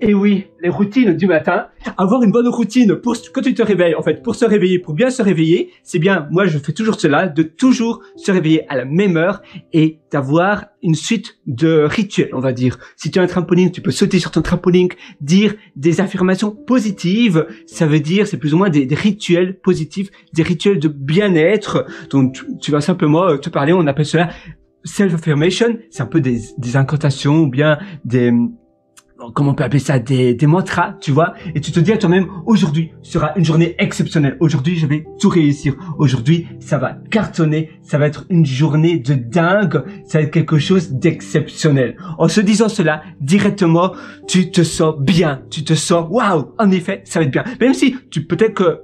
Et oui, les routines du matin. Avoir une bonne routine pour quand tu te réveilles, en fait, pour se réveiller, pour bien se réveiller, c'est bien, moi je fais toujours cela, de toujours se réveiller à la même heure et d'avoir une suite de rituels, on va dire. Si tu as un trampoline, tu peux sauter sur ton trampoline, dire des affirmations positives, ça veut dire, c'est plus ou moins des rituels positifs, des rituels de bien-être. Donc tu vas simplement te parler, on appelle cela self-affirmation, c'est un peu des incantations ou bien des... comment on peut appeler ça, des mantras, tu vois, et tu te dis à toi-même, aujourd'hui sera une journée exceptionnelle, aujourd'hui je vais tout réussir, aujourd'hui ça va cartonner, ça va être une journée de dingue, ça va être quelque chose d'exceptionnel. En se disant cela, directement, tu te sens bien, tu te sens, waouh, en effet, ça va être bien. Même si peut-être que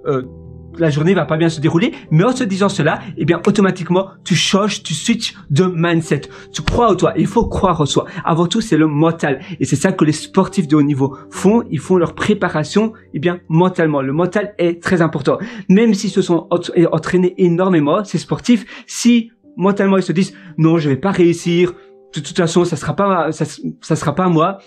la journée va pas bien se dérouler, mais en se disant cela, eh bien, automatiquement, tu changes, tu switches de mindset. Tu crois en toi. Il faut croire en soi. Avant tout, c'est le mental. Et c'est ça que les sportifs de haut niveau font. Ils font leur préparation, eh bien, mentalement. Le mental est très important. Même s'ils se sont entraînés énormément, ces sportifs, si mentalement ils se disent, non, je vais pas réussir, de toute façon, ça sera pas moi,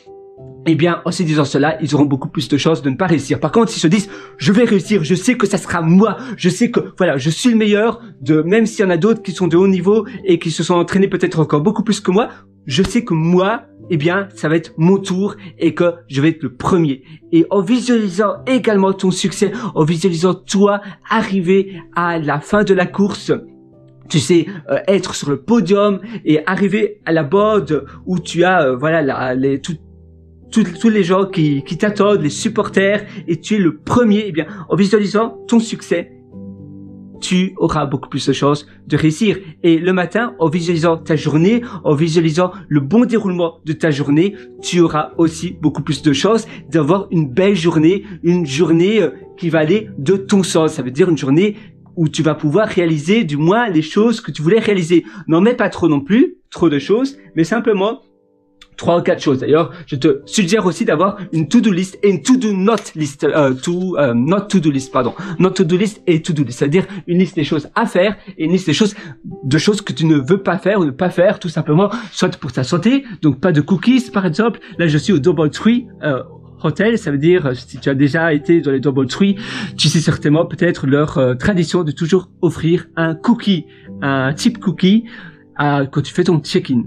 eh bien, en se disant cela, ils auront beaucoup plus de chances de ne pas réussir. Par contre, s'ils se disent, je vais réussir, je sais que ça sera moi, je sais que, voilà, je suis le meilleur, même s'il y en a d'autres qui sont de haut niveau et qui se sont entraînés peut-être encore beaucoup plus que moi, je sais que moi, eh bien, ça va être mon tour et que je vais être le premier. Et en visualisant également ton succès, en visualisant toi arriver à la fin de la course, tu sais, être sur le podium et arriver à la board où tu as, voilà, tous les gens qui t'attendent, les supporters, et tu es le premier, eh bien, en visualisant ton succès, tu auras beaucoup plus de chances de réussir. Et le matin, en visualisant ta journée, en visualisant le bon déroulement de ta journée, tu auras aussi beaucoup plus de chances d'avoir une belle journée, une journée qui va aller de ton sens. Ça veut dire une journée où tu vas pouvoir réaliser du moins les choses que tu voulais réaliser. N'en mets pas trop non plus, trop de choses, mais simplement 3 ou 4 choses. D'ailleurs, je te suggère aussi d'avoir une to-do list et une to-do not list, not to-do list, pardon. Not to-do list et to-do list. C'est-à-dire une liste des choses à faire et une liste des choses que tu ne veux pas faire ou ne pas faire, tout simplement, soit pour ta santé. Donc, pas de cookies, par exemple. Là, je suis au DoubleTree, Hotel, ça veut dire, si tu as déjà été dans les DoubleTree, tu sais certainement peut-être leur tradition de toujours offrir un cookie, un tip cookie, quand tu fais ton check-in.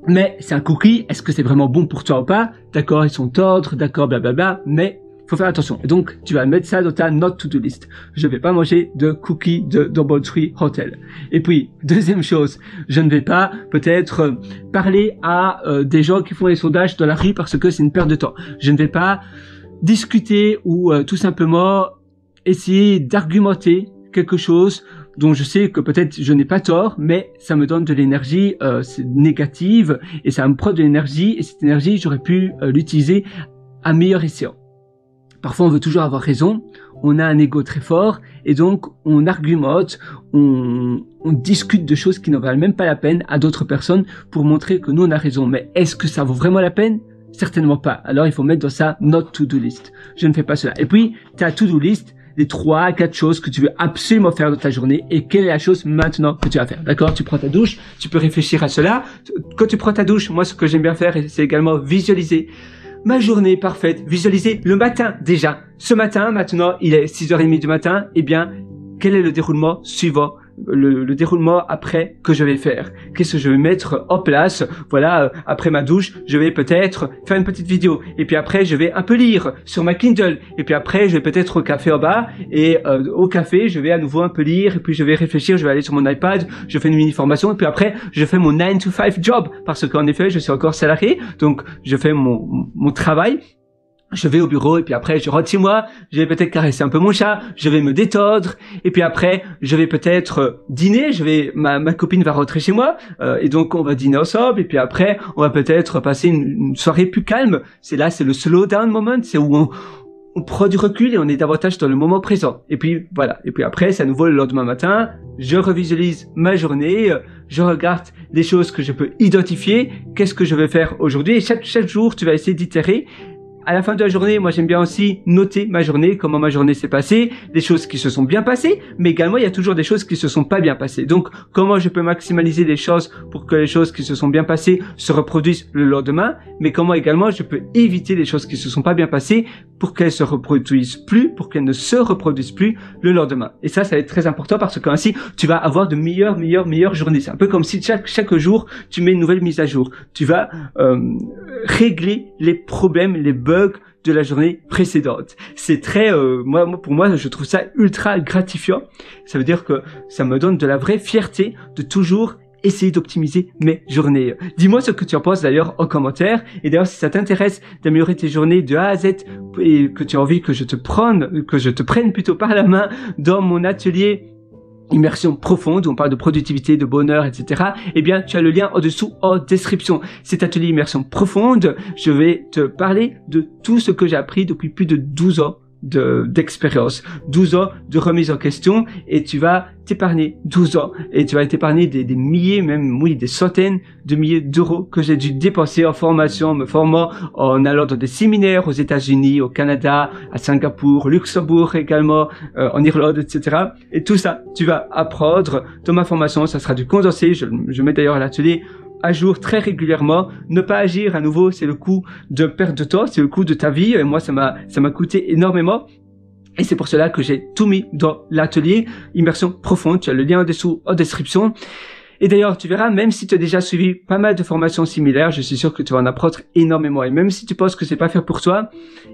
Mais c'est un cookie, est-ce que c'est vraiment bon pour toi ou pas? D'accord, ils sont tendres, d'accord, blablabla, mais faut faire attention. Et donc, tu vas mettre ça dans ta not to-do list. Je vais pas manger de cookies de DoubleTree Hotel. Et puis, deuxième chose, je ne vais pas peut-être parler à des gens qui font les sondages dans la rue parce que c'est une perte de temps. Je ne vais pas discuter ou tout simplement essayer d'argumenter quelque chose dont je sais que peut-être je n'ai pas tort, mais ça me donne de l'énergie négative et ça me prend de l'énergie et cette énergie, j'aurais pu l'utiliser à meilleur escient. Parfois, on veut toujours avoir raison, on a un ego très fort et donc on argumente, on discute de choses qui n'en valent même pas la peine à d'autres personnes pour montrer que nous on a raison. Mais est-ce que ça vaut vraiment la peine? Certainement pas. Alors il faut mettre dans sa not to-do list. Je ne fais pas cela. Et puis, ta to-do list, les 3 à 4 choses que tu veux absolument faire dans ta journée et quelle est la chose maintenant que tu vas faire. D'accord? Tu prends ta douche, tu peux réfléchir à cela. Quand tu prends ta douche, moi, ce que j'aime bien faire, c'est également visualiser ma journée parfaite. Visualiser le matin, déjà. Ce matin, maintenant, il est 6h30 du matin. Eh bien, quel est le déroulement suivant? Le déroulement après que je vais faire. Qu'est-ce que je vais mettre en place? Voilà, après ma douche, je vais peut-être faire une petite vidéo. Et puis après, je vais un peu lire sur ma Kindle. Et puis après, je vais peut-être au café en bas. Et au café, je vais à nouveau un peu lire. Et puis je vais réfléchir, je vais aller sur mon iPad. Je fais une mini-formation. Et puis après, je fais mon 9 to 5 job. Parce qu'en effet, je suis encore salarié. Donc, je fais mon travail. Je vais au bureau et puis après je rentre chez moi, je vais peut-être caresser un peu mon chat, je vais me détendre et puis après je vais peut-être dîner, ma copine va rentrer chez moi et donc on va dîner ensemble et puis après on va peut-être passer une soirée plus calme. C'est le slow down moment, c'est où on prend du recul et on est davantage dans le moment présent. Et puis voilà, et puis après c'est à nouveau le lendemain matin, je revisualise ma journée, je regarde les choses que je peux identifier, qu'est-ce que je vais faire aujourd'hui et chaque jour tu vas essayer d'itérer à la fin de la journée, moi j'aime bien aussi noter ma journée, comment ma journée s'est passée, des choses qui se sont bien passées, mais également il y a toujours des choses qui se sont pas bien passées. Donc comment je peux maximaliser les choses pour que les choses qui se sont bien passées se reproduisent le lendemain, mais comment également je peux éviter les choses qui se sont pas bien passées pour qu'elles se reproduisent plus, pour qu'elles ne se reproduisent plus le lendemain. Et ça va être très important parce qu'ainsi tu vas avoir de meilleures journées. C'est un peu comme si chaque jour tu mets une nouvelle mise à jour. Tu vas régler les problèmes, les bugs de la journée précédente. C'est très, pour moi, je trouve ça ultra gratifiant. Ça veut dire que ça me donne de la vraie fierté de toujours essayer d'optimiser mes journées. Dis-moi ce que tu en penses d'ailleurs en commentaire. Et d'ailleurs, si ça t'intéresse d'améliorer tes journées de A à Z et que tu as envie que je te prenne plutôt par la main dans mon atelier Immersion profonde, où on parle de productivité, de bonheur, etc. Eh bien, tu as le lien en dessous en description. Cet atelier Immersion profonde, je vais te parler de tout ce que j'ai appris depuis plus de 12 ans d'expérience, 12 ans de remise en question, et tu vas t'épargner 12 ans, et tu vas t'épargner des milliers, même oui, des centaines de milliers d'euros que j'ai dû dépenser en formation, en me formant, en allant dans des séminaires aux États-Unis, au Canada, à Singapour, Luxembourg également, en Irlande, etc. Et tout ça, tu vas apprendre dans ma formation. Ça sera du condensé. Je mets d'ailleurs l'atelier à jour très régulièrement. Ne pas agir, à nouveau, c'est le coût de perte de temps, c'est le coût de ta vie. Et moi, ça m'a coûté énormément. Et c'est pour cela que j'ai tout mis dans l'atelier Immersion profonde. Tu as le lien en dessous en description. Et d'ailleurs, tu verras, même si tu as déjà suivi pas mal de formations similaires, je suis sûr que tu vas en apprendre énormément. Et même si tu penses que c'est pas fait pour toi,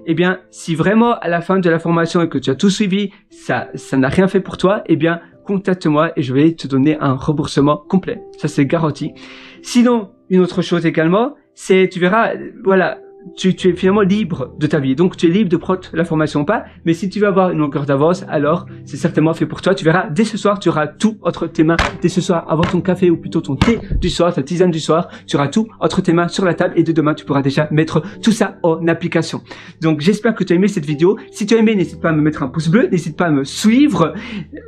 eh bien, si vraiment à la fin de la formation et que tu as tout suivi, ça n'a rien fait pour toi, eh bien, contacte-moi et je vais te donner un remboursement complet. Ça, c'est garanti. Sinon, une autre chose également, c'est, tu verras, voilà, tu es finalement libre de ta vie. Donc, tu es libre de prendre la formation ou pas. Mais si tu veux avoir une longueur d'avance, alors c'est certainement fait pour toi. Tu verras, dès ce soir, tu auras tout entre tes mains. Dès ce soir, avant ton café ou plutôt ton thé du soir, ta tisane du soir, tu auras tout entre tes mains sur la table. Et dès demain, tu pourras déjà mettre tout ça en application. Donc, j'espère que tu as aimé cette vidéo. Si tu as aimé, n'hésite pas à me mettre un pouce bleu. N'hésite pas à me suivre.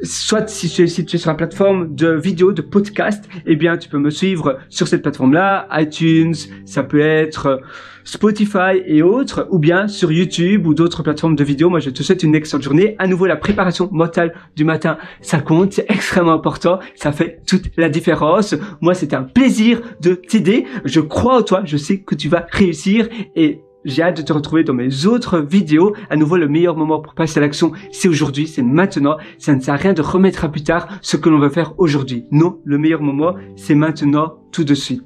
Soit si tu es sur la plateforme de vidéo, de podcast, eh bien, tu peux me suivre sur cette plateforme-là. iTunes, ça peut être Spotify et autres, ou bien sur YouTube ou d'autres plateformes de vidéos. Moi, je te souhaite une excellente journée. À nouveau, la préparation mentale du matin, ça compte, c'est extrêmement important. Ça fait toute la différence. Moi, c'était un plaisir de t'aider. Je crois en toi. Je sais que tu vas réussir et j'ai hâte de te retrouver dans mes autres vidéos. À nouveau, le meilleur moment pour passer à l'action, c'est aujourd'hui, c'est maintenant. Ça ne sert à rien de remettre à plus tard ce que l'on veut faire aujourd'hui. Non, le meilleur moment, c'est maintenant, tout de suite.